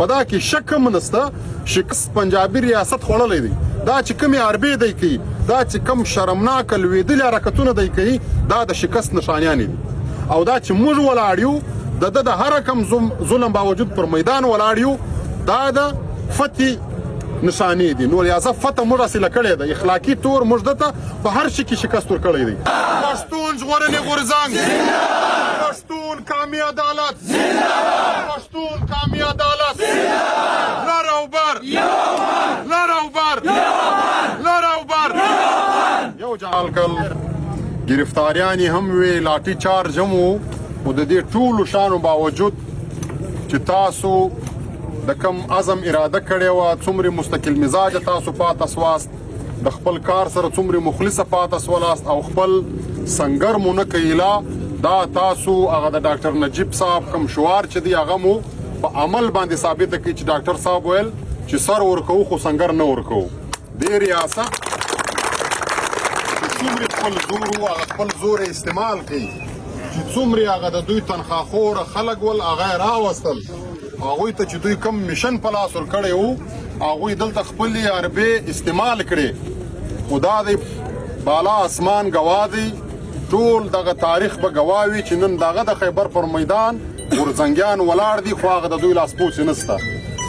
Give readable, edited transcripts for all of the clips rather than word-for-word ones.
په دا کې شک هم نشته شکست پنجابي ریاست خوړلی دی دا چې کومې حربې دی کوي دا چې کوم شرمناک لوېدلي حرکتونه دی کوي دا د شکست نشانیانې دي او دا چې موږ ولاړ یو د هر کم ظلم باوجود پر میدان ولاړ یو دا د فتح نشانې دي نو لہذا فتح موږ حاصله کړې ده اخلاقي طور موږ دته په هر شي کې شکست ورکړی دی پښتون ژغورنې غورځنګ پښتون قومي عدالت پښتون قومي عدالت لر او بر لر او بر لر او بر یو جهال کل گرفتاریان هم وی لاټي چارج هم و د دې ټولو شانو باوجود چې تاسو د کم عزم اراده کړې وه څومره مستقل مزاجه تاسو پاته سواست د خپل کار سره څومره مخلصه پاته سولاست او خپل سنګر مو نه کویلا دا تاسو هغه د ډاکټر نجیب صاحب کم شعار چې دی هغه مو په عمل باندې ثابته کړي چې ډاکټر صاحب ویل چې سر ورکوو خو سنګر نه ورکوو دې ریاست څومره خپل زور و هغه خپل زور استعمال کوي چې څومره هغه د دوی تنخواخوره خلک ول هغه یې راوستل هغوی ته چې دوی کم میشن په لاس ورکړی وو هغوی دلته خپلې حربې استعمال کړې خو دا دی بالا اسمان ګواه دی ټول دغه تاریخ به ګواه وي چې نن دغه د خیبر پر میدان غورځنګیان ولاړ دي خو هغه د دوی لاسپوڅې نشته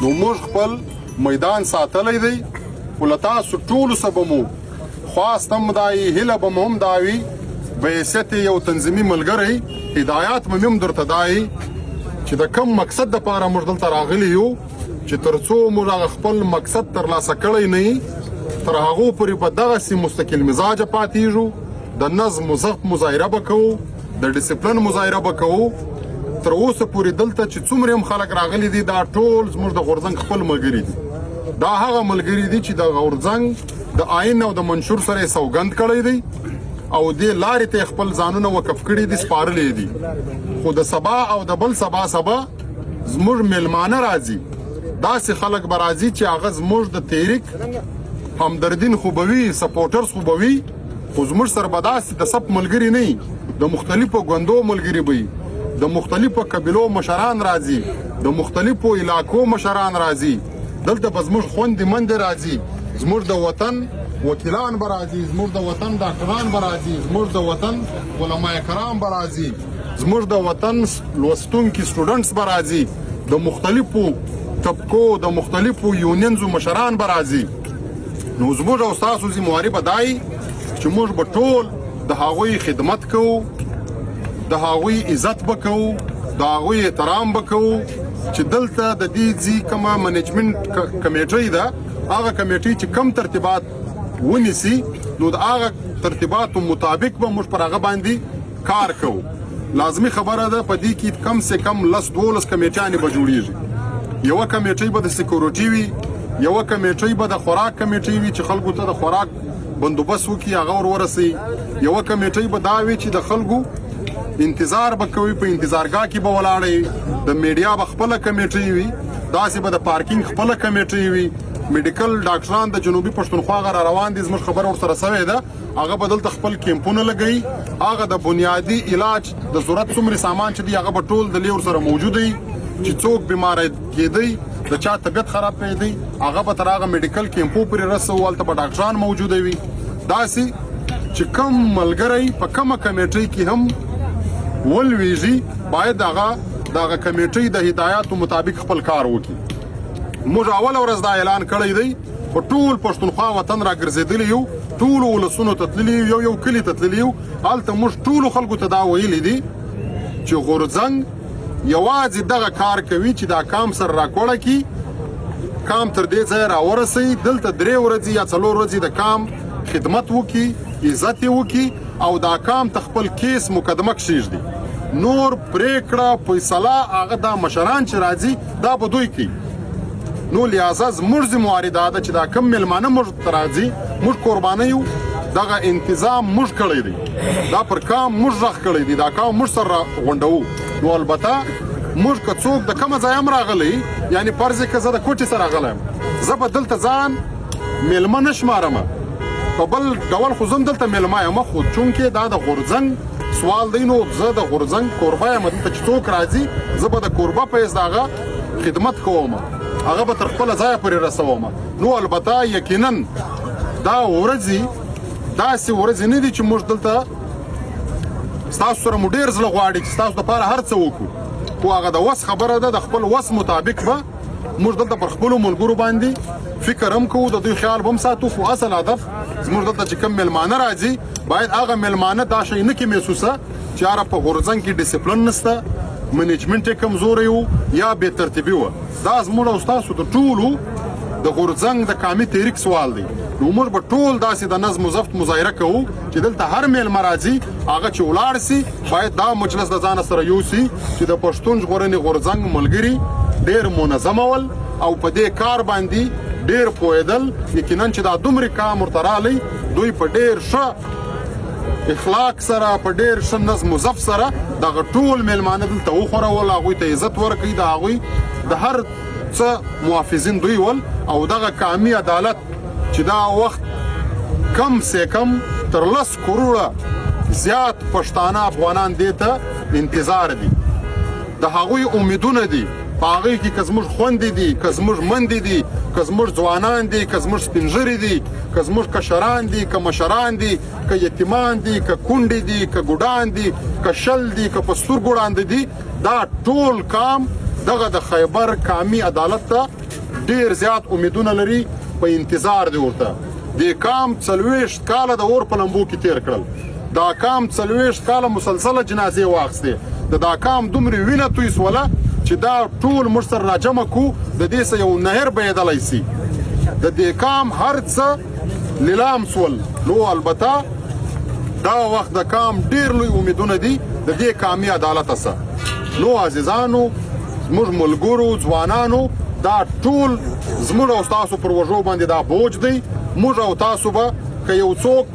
نو موږ خپل میدان ساتلی دی خو له تاسو ټولو څه به مو خواست هم دا وي هیله به مو هم دا وي بحیثیت یو تنظیمي ملګری هدایات به مې هم درته دا وي چې د کم مقصد دپاره موږ دلته راغلي یو چې تر څو موږ هغه خپل مقصد ترلاسه کړی نه تر هغو پورې په دغسې مستقل مزاجه پاتېږو د نظم و ضبط مظاهره به کوو د ډسپلن مظاهره به کوو تر اوسه پورې دلته چې څومره هم خلک راغلي دي دا ټول زموږ د غورځنګ خپل ملګري دي دا هغه ملګري دي چې د غورځنګ د آئین او د منشور سره یې سوګند کړی دی او دې لارې ته خپل ځانونه وقف کړي دي سپارلي دي خو د سبا او د بل سبا زموږ میلمانه راځي داسې خلک به راځي چې هغه زموږ د تحریک همدردین خو به وي سپورټرز خو به وي خو زموږ سره به داسې د سب ملګري نه د مختلفو ګوندو ملګري به وي د مختلفو قبیلو مشران راځي د مختلفو علاقو مشران راځي دلته به زموږ خویندې میندې راځي زموږ د وطن وکیلان به راځي زموږ د وطن ډاکټران به راځي زموږ د وطن علما کرام به راځي زموږ د وطن لوستونکي سټوډنټس به راځي د مختلفو طبقو د مختلفو یونینزو مشران به راځي نو زموږ او ستاسو ذمهواري به دا وي چې موږ به ټول د هغوی خدمت کوو د هغوی عزت به کوو د هغوی احترام به کوو چې دلته د دې ځي کومه منیجمنت کمیټۍ ده هغه کمیټۍ چې کم ترتیبات ونیسي نو د هغه ترتیباتو مطابق به موږ پر هغه باندې کار کوو لازمي خبره ده په دې کې کم سے کم 10-12 کمیټیانې به جوړیږي یوه کمیټۍ به د سکیورټي وي یوه کمیټۍ به د خوراک کمیټۍ وي چې خلکو ته د خوراک بندوبست وکړي هغه ورسي یوه کمیټۍ به دا وي چې د خلکو انتظار به کوي په انتظارګاه کې به ولاړی د میډیا به خپله کمیټۍ وي داسې به د پارکینګ خپله کمیټۍ وي میډیکل ډاکټران د جنوبي پښتونخوا غره روان دي زموږ خبره ورسره سوې ده هغه به دلته خپل کیمپونه لګوي هغه د بنیادي علاج د ضرورت څومره سامان چې دی هغه به ټول د لیور سره موجود وي چې څوک بیمار کېدی د چا طبیعت خراب پیدا هغه به تر هغه میډیکل کیمپو پورې رسو هلته به ډاکټران موجود وي داسې چې کم ملګری په کومه کمیټۍ کې هم ولویږي باید هغه دغه کمیټۍ د هدایاتو مطابق خپل کار وکړي موږ اوله ورځ دا اعلان کړی دی په ټول پښتونخوا وطن راګرځېدلی یو ټولو ولسونو ته تللي یو کلي ته تللي یو هلته موږ ټولو خلکو ته دا ویلي دي چې غورځنګ یوازې دغه کار کوي چې دا کام سره راکوړه کړي کام تر دې ځایه راورسوي دلته 3 ورځې یا 4 ورځې د کام خدمت وکړي عزت یې وکړي او دا کام ته خپل کیس مقدمه کښېږدي نور پریکړه فیصله هغه دا مشران چې راځي دا به دوی کوي نو لہذا زموږ ذمهواري دا ده چې دا کم میلمانه موږ ته راځي موږ قربانه یو دغه انتظام موږ کړی دی دا پر کام موږ غږ کړی دی دا کام موږ سره غونډوو نو البته موږ که څوک د کومه ځای هم راغلی یعنې فرض یې که زه د کوټې سره راغلی یم زه به دلته ځان میلمه نه شمارم په بل ډول خو زه هم دلته میلمه یم خو چونکې دا د غورځنګ سوال دی نو زه د غورځنګ کوربه یم دلته چې څوک راځي زه به د کوربه په حیث د هغه خدمت کوم هغه به تر خپله ځایه پورې رسومه. نو البته یقینا دا ورځې داسې ورځې نه دي چې موږ دلته ستاسو سره مو ډېر زړه غواړي چې ستاسو دپاره هر څه وکړو، خو هغه د وس خبره ده. د خپل وس مطابق به موږ دلته پر خپلو ملګرو باندې فکر هم کوو، د دوی خیال به هم ساتو، خو اصل هدف زموږ دلته چې کوم میلمانه راځي باید هغه میلمانه دا شی نه کې محسوسه چې یاره په غورځنګ کې ډیسپلن نشته، منیجمنټ یې کمزوری و یا بې ترتیبي وه. دا زموږ او ستاسو د ټولو د غورځنګ د کامي تحریک سوال دی. نو موږ به ټول داسې د نظم و ضبط مظاهره کوو چې دلته هر میلمه راځي هغه چې ولاړ سي باید دا مجلس د ځانه سره یوسي چې د پښتون ژغورنې غورځنګ ملګري ډېر منظم ول او په دې کار باندې ډېر پوهېدل. یقینا چې دا دومره کام ورته رالی دوی په ډېر ښه اخلاق سره په ډېر ښه نظم و ضبط سره دغه ټول میلمانه دلته وخورول، هغوی ته عزت ورکوي، د هغوی د هر څه محافظین دوی ول. او دغه کامي عدالت چې دا وخت کم سے کم تر 10 کروڑه زیات پښتانه افغانان دې ته انتظار دي، د هغوی امیدونه دي په هغوی کې که زموږ خویندې دي، که زموږ میندې دي، که زموږ ځوانان دي، که زموږ سپین ږیري دي، که زموږ کشران دي، که مشران دي، که یتیمان دي، که کونډې دي، که ګوډان دي، که شل دي، که په سترګو وړاندې دي. دا ټول کام دغه د خیبر کامي عدالت ته ډېر زیات امیدونه لري، په انتظار دی ورته. دې کام 40 کاله د اور په لمبو کې تیر کړل، دا کام 40 کاله مسلسله جنازې واخیستې، دا کام دومره وینه توی سوله چې دا ټول موږ سره راجمع کړو د دې څه یو نهر بهېدلی سي. د دې کام هر څه لیلام سول. نو البته دا وخت د کام ډېر لوی امیدونه دي د دې کامي عدالت څخه. نو عزیزانو زموږ ملګرو ځوانانو دا ټول زموږ او تاسو پر وژو باندې دا بوج دی. موږ او تاسو به که یو څوک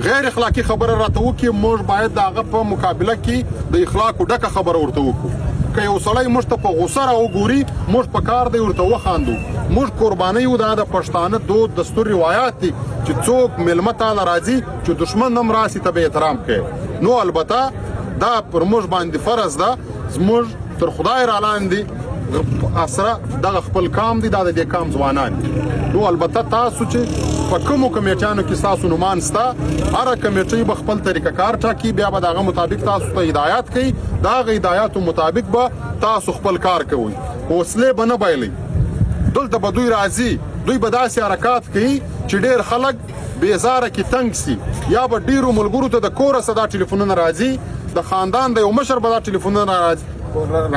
غیر اخلاقی خبره راته وکړي موږ باید د هغه په مقابله کې د اخلاقو ډکه خبره ورته وکړو. که یو سړی موږ ته په غوسه راوګوري موږ په کار دی ورته وخاندو. موږ قرباني یو دا د پښتانه دود دستور روایات دي چې څوک میلمه تاله راځي چې دشمن هم راسي ته به احترام کوي. نو البته دا پر موږ باندې فرض ده، زموږ تر خدای را لاندې اسره دغه خپل کام دی، دا د دې کام ځوانان دي. نو البته تاسو چې په کومو کمیټیانو کې ستاسو نومان سته هره کمیټۍ به خپل طریقه کار ټاکي، بیا به د هغه مطابق تاسو ته هدایات کوي، د هغه هدایاتو مطابق به تاسو خپل کار کوئ. حوصلې به نه بایلئ. دلته به دوی راځي دوی به داسې حرکات کوي چې ډېر خلک بېزاره کې تنګ سي، یا به ډېرو ملګرو ته د کوره څه دا ټلیفونونه راځي، د خاندان د یو مشر به دا ټلیفونونه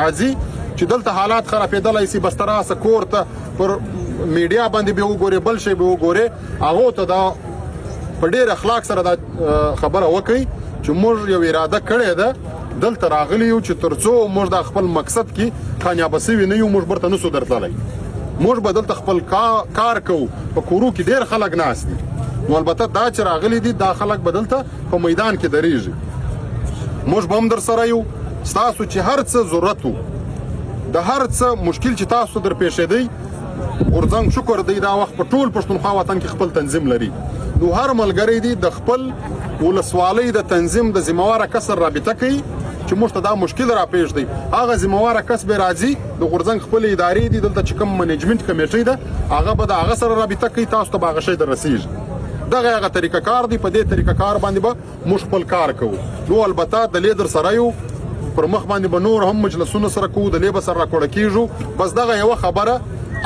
راځي چې دلته حالات خرابېدلی سي، بس ته راسه کور ته پر میډیا باندې به وګورې بل شی به وګورې. هغو ته دا په ډېر اخلاق سره دا خبره وکړئ چې موږ یو اراده کړې ده دلته راغلي یو چې تر څو موږ د خپل مقصد کې کامیابه سوي نه یو موږ برته نسو درتلی. موږ به دلته خپل کار کوو. په کورو کې ډېر خلک ناست دي، نو البته دا چې راغلي دي دا خلک به دلته په میدان کې درېږي. موږ به هم در سره یو. ستاسو چې هر څه ضرورت و د هر څه مشکل چې تاسو در پیښېدی غورځنګ شکر دی دا وخت په ټول پښتونخوا وطن کې خپل تنظیم لري. نو هر ملګری دی د خپل ولسوالۍ د تنظیم د ذمهواره کس سره رابطه کوي چې موږ ته دا مشکل را پیښ دی. هغه ذمهواره کس به راځي د غورځنګ خپل ادارې دي دلته چې کوم منیجمنت کمیټۍ ده هغه به د هغه سره رابطه کوي، تاسو ته به هغه شی در رسیږي. دغه هغه طریقه کار دی، په دې طریقه کار باندې به موږ خپل کار کوو. نو البته د لیدر سره یو پر مخ باندې به نور هم مجلسونه سره کوو، د لیبه سره راکوړه کېږو. بس دغه یوه خبره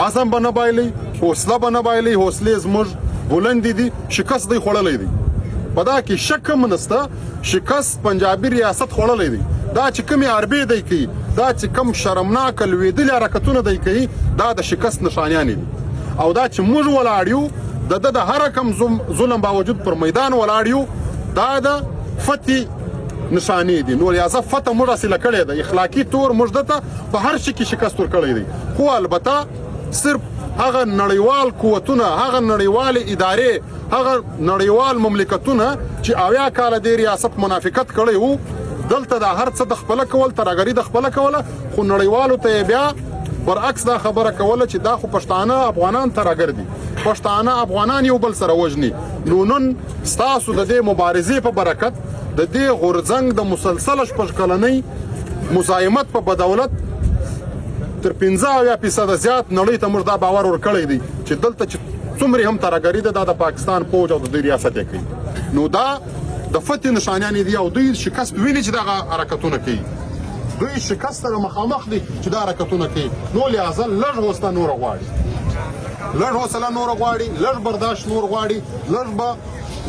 عزم به نه بایلئ، حوصله به نه بایلئ. حوصلې زموږ بلندې دي، شکست دی خوړلی دی، په دا کې شک هم نشته. شکست پنجابي ریاست خوړلی دی. دا چې کومې حربې دی کوي، دا چې کوم شرمناکه لوېدلي حرکتونه دی کوي، دا د شکست نښانیانې دي. او دا چې موږ ولاړ یو د هر کم ظلم باوجود پر میدان ولاړ یو، دا د فتحې نشانې دي. نو لہذا فتح موږ حاصله کړې ده، اخلاقي طور موږ دته په هر شي کې شکست ورکړی دی. خو البته صرف هغه نړیوال قوتونه، هغه نړیوالې ادارې، هغه نړیوال مملکتونه چې 80 کاله د ریاست منافقت کړی وو دلته دا هر څه د خپله کول، ترهګري د خپله کوله، خو نړیوالو ته بیا برعکس دا خبره کوله چې دا خو پښتانه افغانان ترهګر دي، پښتانه افغانان یو بل سره وژني. نو نن ستاسو د دې مبارزې په برکت د دې غورځنګ د مسلسله 6 کلنۍ مزاحمت په بدولت تر 50% زیات نړۍ ته موږ دا باور ورکړی دی چې دلته چې څومره هم ترهګري ده دا د پاکستان فوج او د دوی ریاست یې کوي. نو دا د فتح نشانیانې دي او دوی شکست ویني چې دغه حرکتونه کوي. دوی شکست سره مخامخ دي چې دا حرکتونه کوي. نو لهذا لږ حوصله نور غواړي، لږ حوصله نور غواړي، لږ برداشت نور غواړي، لږ به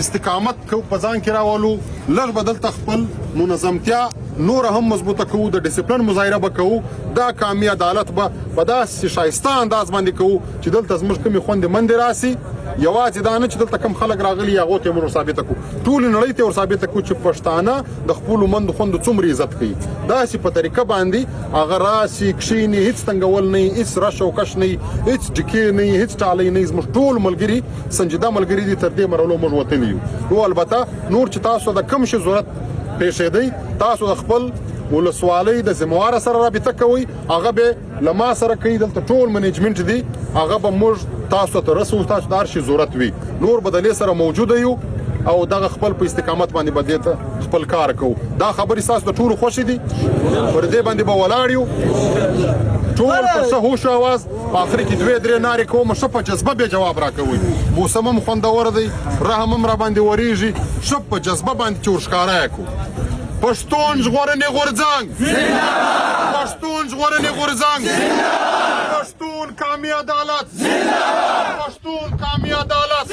استقامت کو په ځان کې راولو، لږ به دلته خپل منظمتیا نور هم مضبوطه کوو، د ډیسپلین مظاهره به کوو، دا قامي عدالت به په داسې ښایسته انداز باندې کوو چې دلته زموږ کومې خوندې مندې راسي. یوازې دا نه چې دلته کم خلک راغلي هغو ته یې موږ ورثابته کړو، ټولې نړۍ ته یې ورثابته کړو چې پښتانه د خپلو مندو خوندو څومره عزت کوي. داسې په طریقه باندې هغه راسي کښېني، هېڅ تنګول نه وي، هېڅ رش او کش نه وي، هېڅ ډیکې نه وي، هېڅ ټالۍ نه وي. زموږ ټول ملګري سنجیده ملګري دي، تر دې مرحلو موږ وتلي یو. نو البته نور چې تاسو د کوم شي ضرورت پیښېدی، تاسو د خپل ولسوالۍ د ذمواره سره رابطه کوئ، هغه به له ما سره کوي. دلته ټول منیجمنټ دی، هغه به موږ تاسو ته رسو، تاسو د هر شي ضرورت وي. نور به د دې سره موجوده یو او دغه خپل په استقامت باندې به دې ته خپل کار کوو. دا خبرې ستاسو د ټولو خوښې دي، پر دې باندې به ولاړ یو ټول په ښه هوش او اواز. په آخر کې 2-3 نارې کوم، ښه په جذبه به جواب راکوئ. موسم هم خوندور دی، رحم هم راباندې ورېږي، ښه په جذبه باندې چې ورښکاره یې کړو. پښتون ژغورنې غورځنګ، پښتون ژغورنې غورځنګ، پښتون قامي عدالت، پښتون قامي عدالت.